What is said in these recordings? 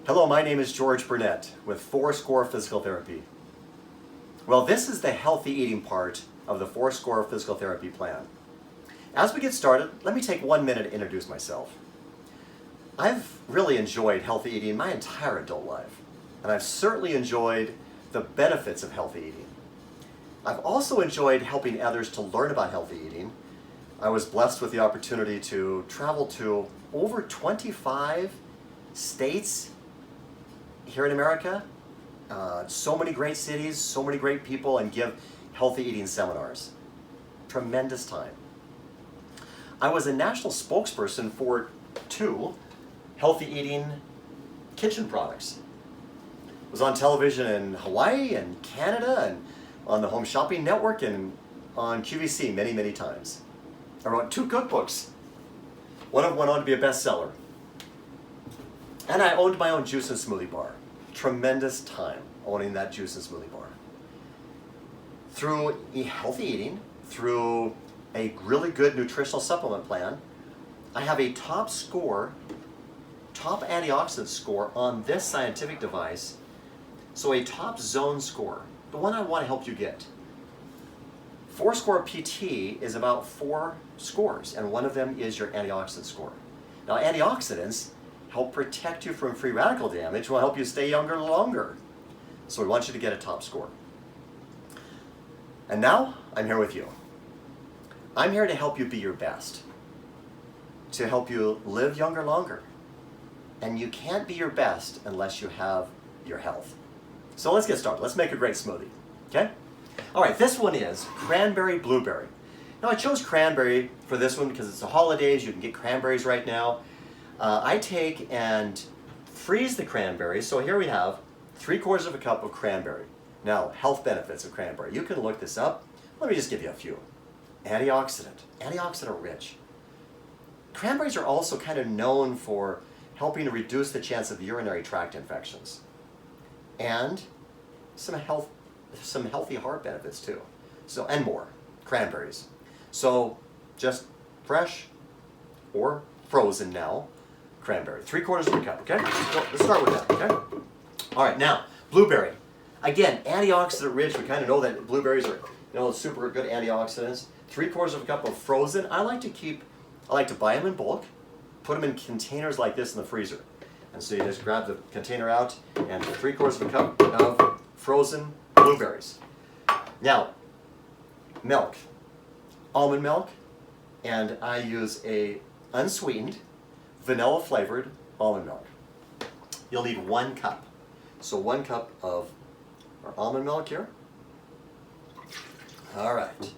Hello, my name is George Burnett with Fourscore Physical Therapy. Well, this is the healthy eating part of the Fourscore Physical Therapy plan. As we get started, let me take 1 minute to introduce myself. I've really enjoyed healthy eating my entire adult life, and I've certainly enjoyed the benefits of healthy eating. I've also enjoyed helping others to learn about healthy eating. I was blessed with the opportunity to travel to over 25 states here in America, so many great cities, so many great people, and give healthy eating seminars. Tremendous time. I was a national spokesperson for 2 healthy eating kitchen products. I was on television in Hawaii and Canada and on the Home Shopping Network and on QVC many, many times. I wrote 2 cookbooks. One of them went on to be a bestseller. And I owned my own juice and smoothie bar. Tremendous time owning that juice and smoothie bar. Through healthy eating, through a really good nutritional supplement plan, I have a top antioxidant score on this scientific device. So a top zone score, the one I want to help you get. Fourscore PT is about 4 scores, and one of them is your antioxidant score. Now, antioxidants help protect you from free radical damage, will help you stay younger longer. So we want you to get a top score. And now, I'm here with you. I'm here to help you be your best, to help you live younger longer. And you can't be your best unless you have your health. So let's get started. Let's make a great smoothie, okay? All right, this one is Cranberry Blueberry. Now I chose cranberry for this one because it's the holidays, you can get cranberries right now. I take and freeze the cranberries. So here we have 3/4 of a cup of cranberry. Now, health benefits of cranberry. You can look this up. Let me just give you a few. Antioxidant rich. Cranberries are also kind of known for helping to reduce the chance of urinary tract infections. And some healthy heart benefits too. So, and more, cranberries. So, just fresh or frozen now, cranberry. 3/4 of a cup, okay? Let's start with that, okay? All right, now, blueberry. Again, antioxidant rich. We kind of know that blueberries are, super good antioxidants. 3/4 of a cup of frozen. I like to buy them in bulk, put them in containers like this in the freezer. And so you just grab the container out and 3/4 of a cup of frozen blueberries. Now, milk, almond milk, and I use a unsweetened, vanilla flavored almond milk. You'll need 1 cup. So 1 cup of our almond milk here. All right.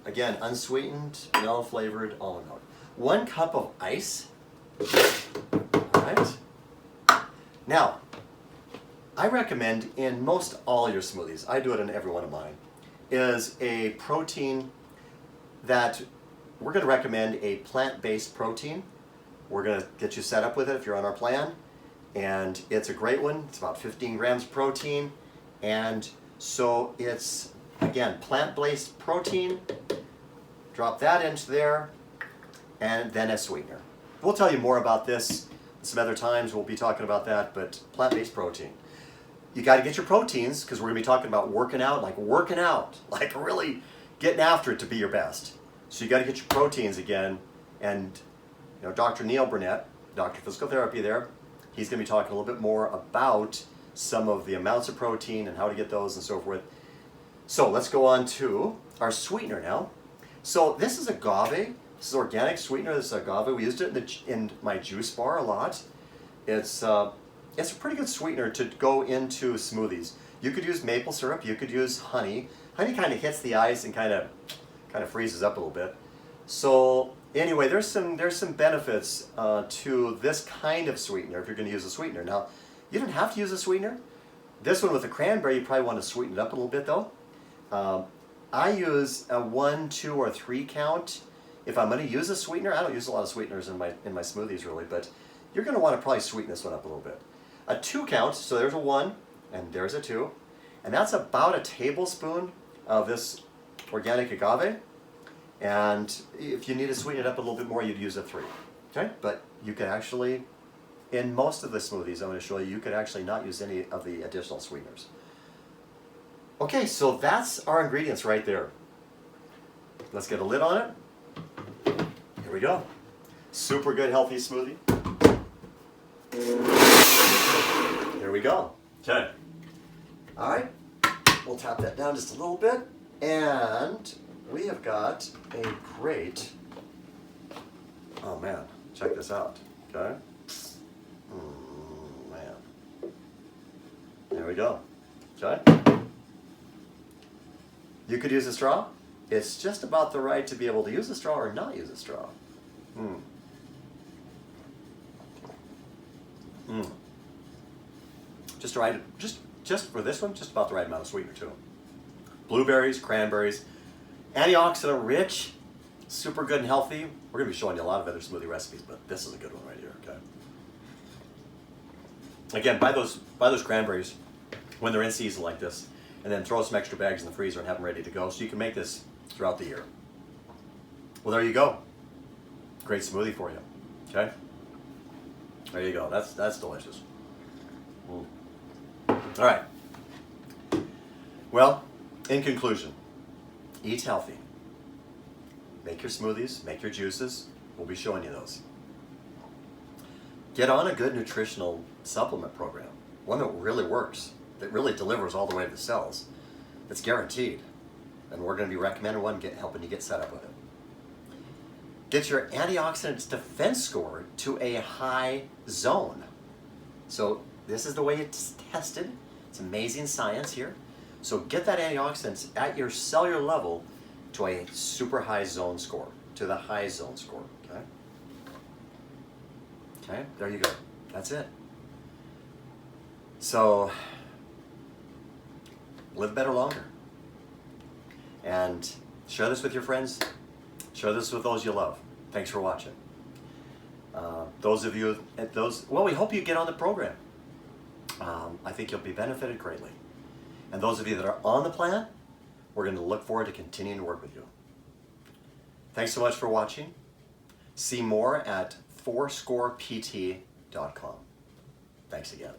Again, unsweetened, vanilla flavored almond milk. 1 cup of ice. All right. Now, I recommend in most all your smoothies, I do it in every one of mine, is a protein that we're going to recommend a plant-based protein. We're going to get you set up with it if you're on our plan. And it's a great one. It's about 15 grams of protein. And so it's, again, plant-based protein. Drop that into there. And then a sweetener. We'll tell you more about this some other times. We'll be talking about that, but plant-based protein. You got to get your proteins because we're going to be talking about working out, like really getting after it to be your best. So you got to get your proteins again. And Dr. Neil Burnett, Dr. Physical Therapy there, he's going to be talking a little bit more about some of the amounts of protein and how to get those and so forth. So let's go on to our sweetener now. So this is agave. This is organic sweetener. This is agave. We used it in my juice bar a lot. It's a pretty good sweetener to go into smoothies. You could use maple syrup. You could use honey. Honey kind of hits the ice and kind of freezes up a little bit. So anyway, there's some benefits to this kind of sweetener if you're going to use a sweetener. Now, you don't have to use a sweetener. This one with the cranberry, you probably want to sweeten it up a little bit though. I use a 1, 2, or 3 count. If I'm going to use a sweetener, I don't use a lot of sweeteners in my smoothies really, but you're going to want to probably sweeten this one up a little bit. A 2 count, so there's a 1 and there's a 2, and that's about a tablespoon of this organic agave. And if you need to sweeten it up a little bit more, you'd use a 3. Okay, but you can actually in most of the smoothies I'm going to show you, you could actually not use any of the additional sweeteners. Okay, so that's our ingredients right there. Let's get a lid on it. Here we go. Super good healthy smoothie. Here we go. Okay. All right. We'll tap that down just a little bit. And we have got a great, oh man, check this out. Okay. Man. There we go. Okay. You could use a straw. It's just about the right to be able to use a straw or not use a straw. Just right, just for this one, just about the right amount of sweetener too. Blueberries, cranberries, antioxidant rich, super good and healthy. We're gonna be showing you a lot of other smoothie recipes, but this is a good one right here, okay? Again, buy those cranberries when they're in season like this, and then throw some extra bags in the freezer and have them ready to go so you can make this throughout the year. Well, there you go. Great smoothie for you, okay? There you go, that's delicious. All right. Well, in conclusion, eat healthy. Make your smoothies, make your juices. We'll be showing you those. Get on a good nutritional supplement program, one that really works, that really delivers all the way to the cells. It's guaranteed. And we're going to be recommending one, helping you get set up with it. Get your antioxidants defense score to a high zone. So this is the way it's tested. It's amazing science here. So get that antioxidants at your cellular level to a super high zone score, to the high zone score, okay? Okay, there you go. That's it. So, live better longer. And share this with your friends. Share this with those you love. Thanks for watching. Those of you, well, we hope you get on the program. I think you'll be benefited greatly. And those of you that are on the plan, we're going to look forward to continuing to work with you. Thanks so much for watching. See more at fourscorept.com. Thanks again.